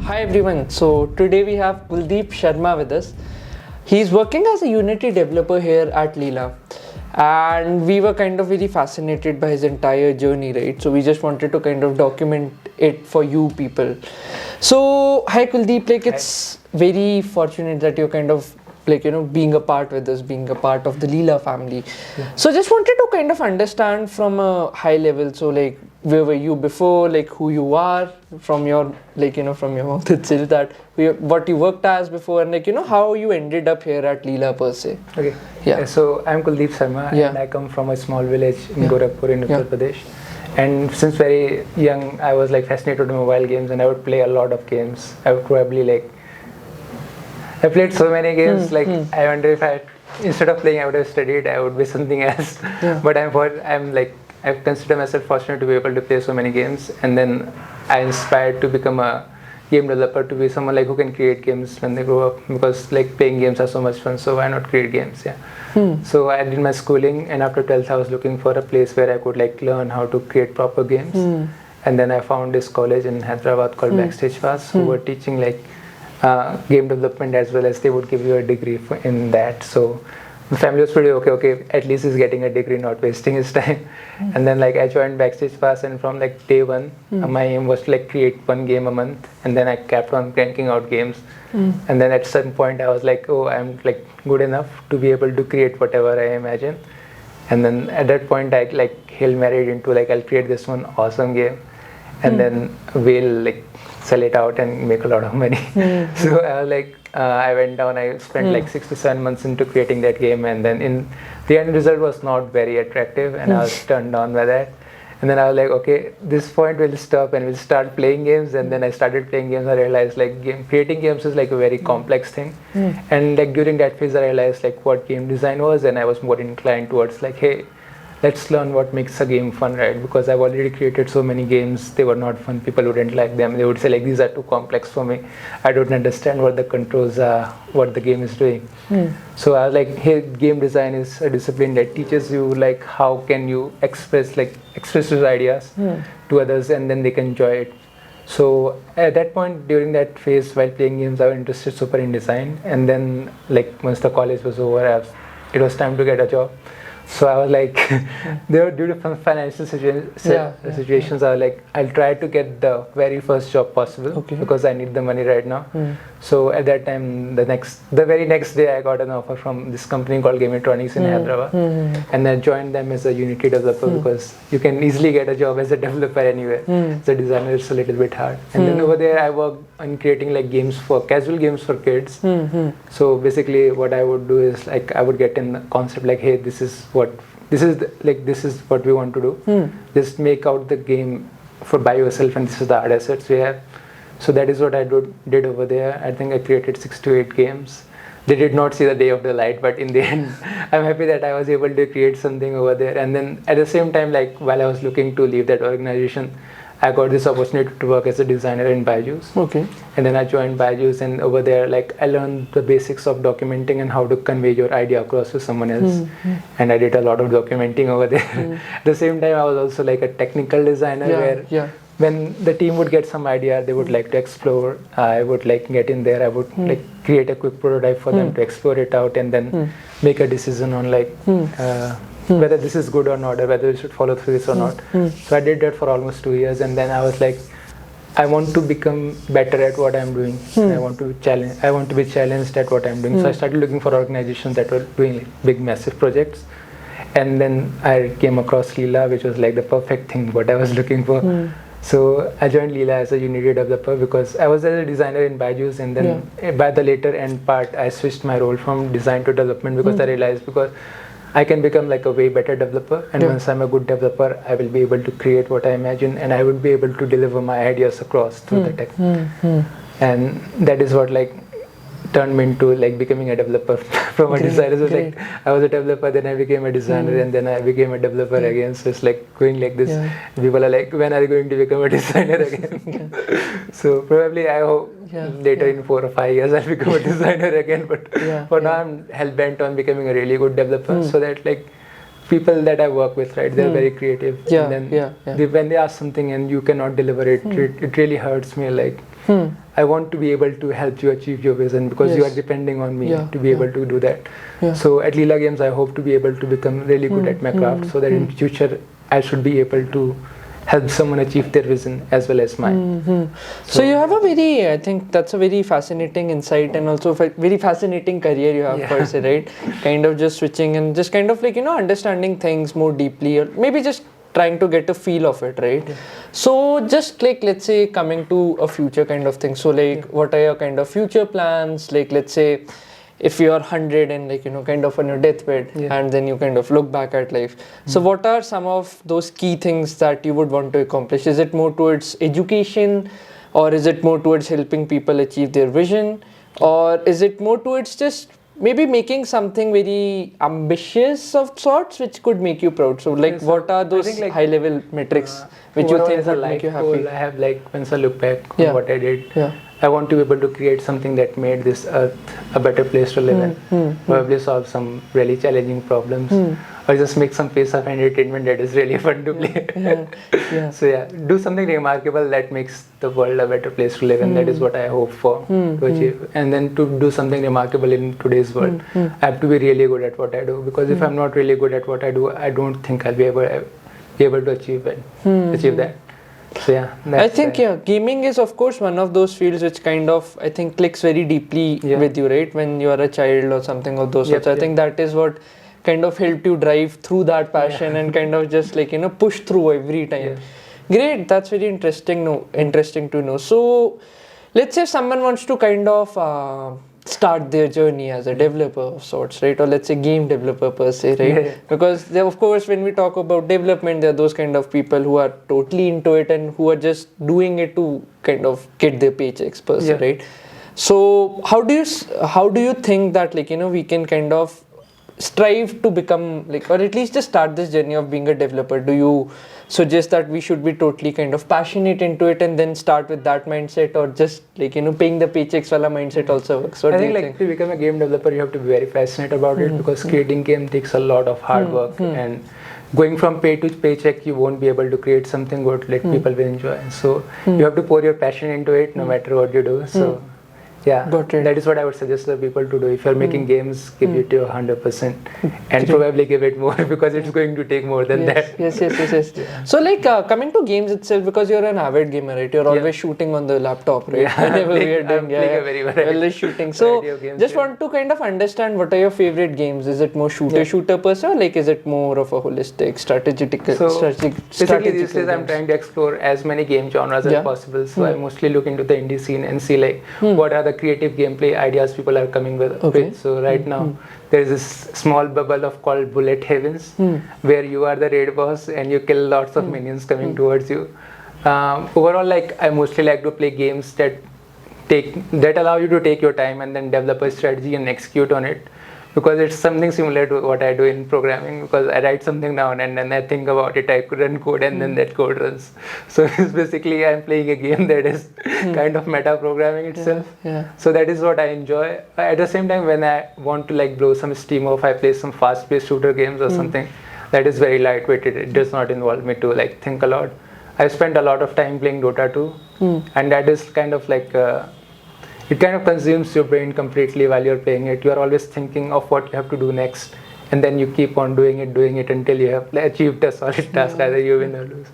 Hi everyone, so today we have Kuldeep Sharma with us. He's working as a Unity developer here at LILA, and we were kind of very fascinated by his entire journey, right? So we just wanted to kind of document it for you people. So hi Kuldeep, like it's very fortunate that you're kind of being a part with us, being a part of the LILA family. So just wanted to kind of understand from a high level, so like where were you before, like who you are from your from your mouth itself, that what you worked as before, and how you ended up here at LILA per se. Okay. Yeah. So I'm Kuldeep Sharma and I come from a small village in Gorakhpur in Uttar Pradesh. And since very young, I was like fascinated with mobile games, and I would play a lot of games. I would probably I played so many games. I wonder if instead of playing, I would have studied. I would be something else. But I consider myself fortunate to be able to play so many games, and then I inspired to become a game developer, to be someone who can create games when they grow up, because playing games are so much fun, so why not create games? So I did my schooling, and after 12th I was looking for a place where I could learn how to create proper games. And then I found this college in Hyderabad called Backstage Pass, who were teaching game development, as well as they would give you a degree in that. So the family was pretty okay, at least he's getting a degree, not wasting his time. And then I joined Backstage Pass, and from day one, my aim was to create one game a month, and then I kept on cranking out games. And then at some point I was I'm good enough to be able to create whatever I imagine. And then at that point I Hail Married into I'll create this one awesome game, and then we'll sell it out and make a lot of money. So I was I went down, I spent 6 to 7 months into creating that game, and then the end result was not very attractive, and I was turned on by that. And then I was okay, this point we'll stop and we'll start playing games. And then I started playing games. I realized creating games is a very complex thing. And during that phase I realized what game design was, and I was more inclined towards hey, let's learn what makes a game fun, right? Because I've already created so many games, they were not fun, people wouldn't like them, they would say these are too complex for me, I don't understand what the controls are, what the game is doing. So I was hey, game design is a discipline that teaches you how can you express your ideas to others, and then they can enjoy it. So at that point, during that phase while playing games, I was interested super in design. And then once the college was over, it was time to get a job. So I was there were due to some financial situations, I was I'll try to get the very first job possible, because I need the money right now. So at that time, the very next day, I got an offer from this company called Game Electronics in Hyderabad, and I joined them as a Unity developer, because you can easily get a job as a developer anywhere. As a designer, it's a little bit hard. And then over there, I worked on creating casual games for kids. So basically, what I would do is I would get in the concept hey, this is what we want to do. Just make out the game by yourself, and this is the art assets we have. So that is what I did over there. I think I created 6 to 8 games. They did not see the day of the light, but in the end, I'm happy that I was able to create something over there. And then at the same time, while I was looking to leave that organization, I got this opportunity to work as a designer in Byju's. And then I joined Byju's, and over there, I learned the basics of documenting and how to convey your idea across to someone else. And I did a lot of documenting over there. At the same time, I was also a technical designer, where when the team would get some idea they would like to explore, I would get in there. I would create a quick prototype for them to explore it out, and then make a decision on whether this is good or not, or whether we should follow through this or not. So I did that for almost 2 years, and then I was I want to become better at what I'm doing. I want to be challenged at what I'm doing. So I started looking for organizations that were doing big, massive projects. And then I came across LILA, which was the perfect thing, what I was looking for. So I joined LILA as a Unity developer, because I was a designer in Byju's, and then by the later end part, I switched my role from design to development, because I realized I can become like a way better developer, and once I'm a good developer, I will be able to create what I imagine, and I would be able to deliver my ideas across through the tech. And that is what like turned me into like becoming a developer from a designer. So like I was a developer, then I became a designer, and then I became a developer again. So it's like going like this. People are like, when are you going to become a designer again? So probably I hope later in 4 or 5 years I'll become a designer again. But for now I'm hell bent on becoming a really good developer, so that like people that I work with, right, they're very creative. And then when they ask something and you cannot deliver it, it really hurts me. Like I want to be able to help you achieve your vision, because you are depending on me to be able to do that. So at LILA Games, I hope to be able to become really good at my craft, so that in future I should be able to help someone achieve their vision as well as mine. So you have a very, I think that's a very fascinating insight, and also very fascinating career you have per se, right? Kind of just switching and just kind of like, understanding things more deeply, or maybe just trying to get a feel of it, right? So just like, let's say, coming to a future kind of thing. So like, what are your kind of future plans? Like, let's say, if you're 100 and like, kind of on your deathbed, and then you kind of look back at life. So what are some of those key things that you would want to accomplish? Is it more towards education, or is it more towards helping people achieve their vision, or is it more towards just maybe making something very ambitious of sorts which could make you proud? So like, what are those like, high level metrics which you think would make you happy? Goal I have, like, once I look back on what I did, I want to be able to create something that made this earth a better place to live in. Probably solve some really challenging problems, or just make some piece of entertainment that is really fun to play. So do something remarkable that makes the world a better place to live in. That is what I hope for to achieve. And then to do something remarkable in today's world, I have to be really good at what I do, because if I'm not really good at what I do, I don't think I'll be able to achieve that. So I think gaming is of course one of those fields which kind of, I think, clicks very deeply with you, right? When you are a child or something of those sorts. I think that is what kind of helped you drive through that passion and kind of just like, push through every time. Great, that's very interesting to know. So let's say someone wants to kind of start their journey as a developer of sorts, right? Or let's say game developer per se, right? Because there, of course, when we talk about development, there are those kind of people who are totally into it and who are just doing it to kind of get their paychecks per se, right? So how do you think that, like, we can kind of strive to become, like, or at least just start this journey of being a developer? Do you suggest that we should be totally kind of passionate into it and then start with that mindset, or just like, paying the paychecks wala mindset also works? What I do you think to become a game developer, you have to be very passionate about it, because creating game takes a lot of hard work, and going from pay to paycheck, you won't be able to create something good like people will enjoy. So you have to pour your passion into it no matter what you do. So that is what I would suggest the people to do. If you're making games, give it your 100%, and probably give it more, because it's going to take more than that. Yes. So like, coming to games itself, because you're an avid gamer, right? You're always shooting on the laptop, right? Whenever we are doing always shooting. So just want to kind of understand, what are your favorite games? Is it more shooter per se, or like is it more of a holistic strategic? Basically these days I'm trying to explore as many game genres as possible. So I mostly look into the indie scene and see like what are the creative gameplay ideas people are coming with. So right now there is this small bubble called Bullet Heavens, where you are the raid boss and you kill lots of minions coming towards you. Overall, like, I mostly like to play games that allow you to take your time and then develop a strategy and execute on it, because it's something similar to what I do in programming, because I write something down and then I think about it, I run code, and then that code runs. So it's basically I'm playing a game that is kind of meta programming itself. So that is what I enjoy. At the same time, when I want to like blow some steam off, I play some fast-paced shooter games or something that is very lightweight. It does not involve me to like think a lot. I've spent a lot of time playing Dota 2, and that is kind of like it kind of consumes your brain completely while you're playing it. You are always thinking of what you have to do next, and then you keep on doing it until you have achieved a solid task, either you win or lose.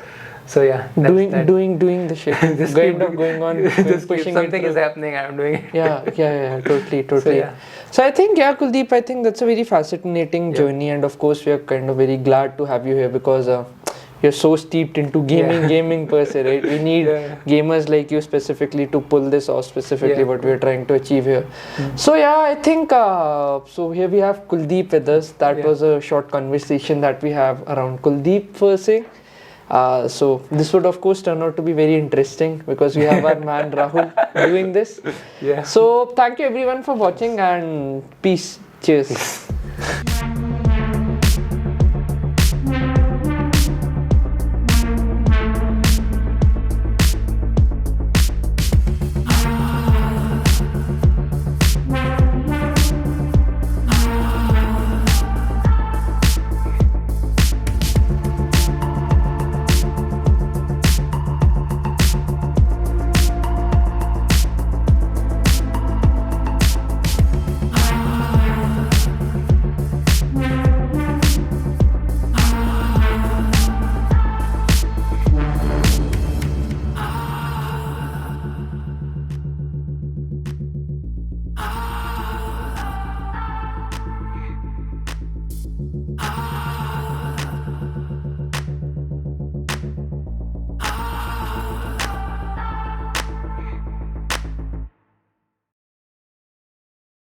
So doing the shit. Just going on, just pushing something it is happening, I'm doing it. Totally. So I think, Kuldeep, I think that's a very fascinating journey, and of course we are kind of very glad to have you here, because you're so steeped into gaming per se, right? We need gamers like you specifically to pull this off, specifically what we're trying to achieve here. So yeah, I think so here we have Kuldeep with us. That was a short conversation that we have around Kuldeep per se. So this would of course turn out to be very interesting because we have our man Rahul doing this. So thank you everyone for watching and peace. Cheers.